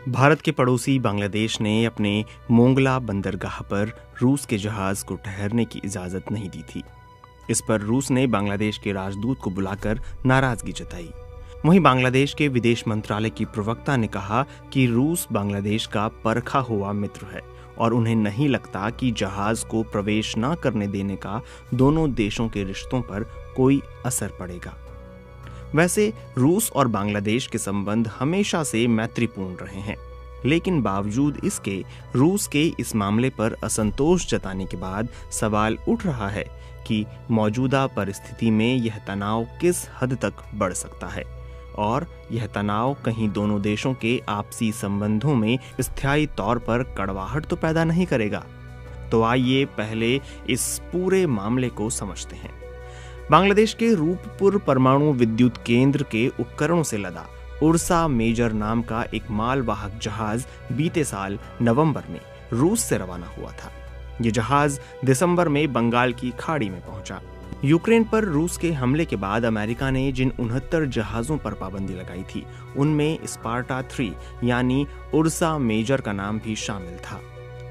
भारत के पड़ोसी बांग्लादेश ने अपने मोंगला बंदरगाह पर रूस के जहाज को ठहरने की इजाज़त नहीं दी थी। इस पर रूस ने बांग्लादेश के राजदूत को बुलाकर नाराजगी जताई। वहीं बांग्लादेश के विदेश मंत्रालय की प्रवक्ता ने कहा कि रूस बांग्लादेश का परखा हुआ मित्र है और उन्हें नहीं लगता कि जहाज को प्रवेश न करने देने का दोनों देशों के रिश्तों पर कोई असर पड़ेगा। वैसे रूस और बांग्लादेश के संबंध हमेशा से मैत्रीपूर्ण रहे हैं, लेकिन बावजूद इसके रूस के इस मामले पर असंतोष जताने के बाद सवाल उठ रहा है कि मौजूदा परिस्थिति में यह तनाव किस हद तक बढ़ सकता है और यह तनाव कहीं दोनों देशों के आपसी संबंधों में स्थायी तौर पर कड़वाहट तो पैदा नहीं करेगा। तो आइए पहले इस पूरे मामले को समझते हैं। बांग्लादेश के रूपपुर परमाणु विद्युत केंद्र के उपकरणों से लदा उर्सा मेजर नाम का एक मालवाहक जहाज बीते साल नवंबर में रूस से रवाना हुआ था। ये जहाज दिसंबर में बंगाल की खाड़ी में पहुंचा। यूक्रेन पर रूस के हमले के बाद अमेरिका ने जिन 69 जहाजों पर पाबंदी लगाई थी, उनमें स्पार्टा 3 यानी उर्सा मेजर का नाम भी शामिल था।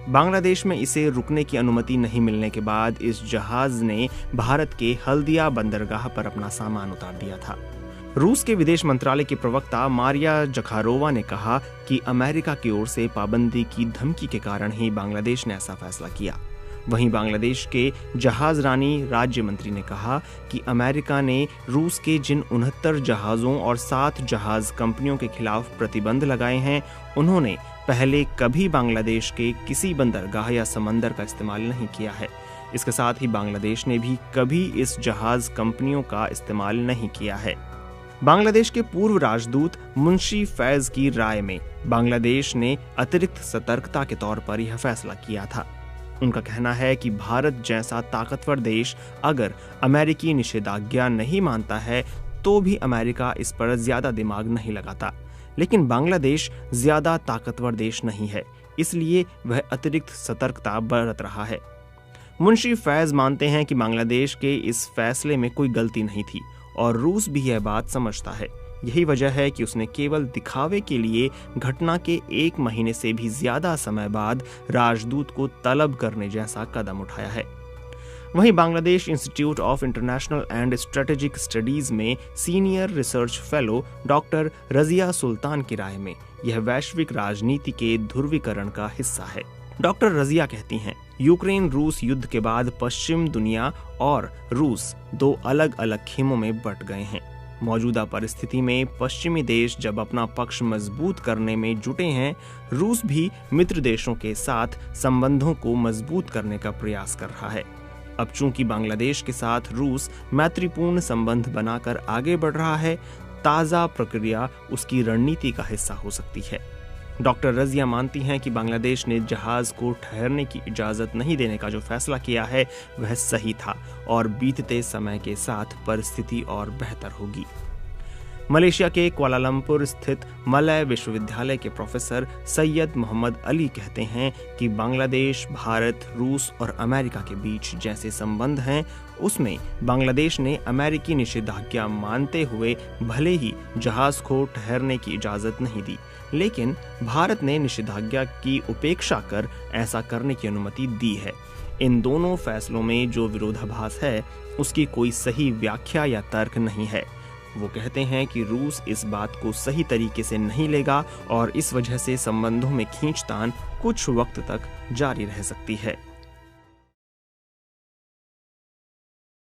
बांग्लादेश में इसे रुकने की अनुमति नहीं मिलने के बाद इस जहाज ने भारत के हल्दिया बंदरगाह पर अपना सामान उतार दिया था। रूस के विदेश मंत्रालय की प्रवक्ता मारिया जखारोवा ने कहा कि अमेरिका की ओर से पाबंदी की धमकी के कारण ही बांग्लादेश ने ऐसा फैसला किया। वहीं बांग्लादेश के जहाज रानी राज्य मंत्री ने कहा कि अमेरिका ने रूस के जिन 69 जहाज़ों और 7 जहाज कंपनियों के खिलाफ प्रतिबंध लगाए हैं, उन्होंने पहले कभी बांग्लादेश के किसी बंदरगाह या समंदर का इस्तेमाल नहीं किया है। इसके साथ ही बांग्लादेश ने भी कभी इस जहाज कंपनियों का इस्तेमाल नहीं किया है। बांग्लादेश के पूर्व राजदूत मुंशी फैज की राय में बांग्लादेश ने अतिरिक्त सतर्कता के तौर पर यह फैसला किया था। उनका कहना है कि भारत जैसा ताकतवर देश अगर अमेरिकी निषेधाज्ञा नहीं मानता है तो भी अमेरिका इस पर ज्यादा दिमाग नहीं लगाता, लेकिन बांग्लादेश ज्यादा ताकतवर देश नहीं है, इसलिए वह अतिरिक्त सतर्कता बरत रहा है। मुंशी फैज मानते हैं कि बांग्लादेश के इस फैसले में कोई गलती नहीं थी और रूस भी यह बात समझता है। यही वजह है कि उसने केवल दिखावे के लिए घटना के 1 महीने से भी ज्यादा समय बाद राजदूत को तलब करने जैसा कदम उठाया है। वहीं Bangladesh Institute of International and Strategic Studies में senior research fellow doctor Razia Sultan की राय में यह वैश्विक राजनीति के ध्रुवीकरण का हिस्सा है। डॉक्टर रजिया कहती हैं, यूक्रेन रूस युद्ध के बाद पश्चिम दुनिया और रूस 2 अलग अलग खेमों में बंट गए हैं। मौजूदा परिस्थिति में पश्चिमी देश जब अपना पक्ष मजबूत करने में जुटे हैं, रूस भी मित्र देशों के साथ संबंधों को मजबूत करने का प्रयास कर रहा है। अब चूंकि बांग्लादेश के साथ रूस मैत्रीपूर्ण संबंध बनाकर आगे बढ़ रहा है, ताज़ा प्रक्रिया उसकी रणनीति का हिस्सा हो सकती है। डॉक्टर रजिया मानती हैं कि बांग्लादेश ने जहाज को ठहरने की इजाज़त नहीं देने का जो फैसला किया है वह सही था और बीतते समय के साथ परिस्थिति और बेहतर होगी। मलेशिया के कुआलालंपुर स्थित मलय विश्वविद्यालय के प्रोफेसर सैयद मोहम्मद अली कहते हैं कि बांग्लादेश, भारत, रूस और अमेरिका के बीच जैसे संबंध हैं, उसमें बांग्लादेश ने अमेरिकी निषेधाज्ञा मानते हुए भले ही जहाज को ठहरने की इजाज़त नहीं दी, लेकिन भारत ने निषेधाज्ञा की उपेक्षा कर ऐसा करने की अनुमति दी है। इन दोनों फैसलों में जो विरोधाभास है उसकी कोई सही व्याख्या या तर्क नहीं है। वो कहते हैं कि रूस इस बात को सही तरीके से नहीं लेगा और इस वजह से संबंधों में खींचतान कुछ वक्त तक जारी रह सकती है।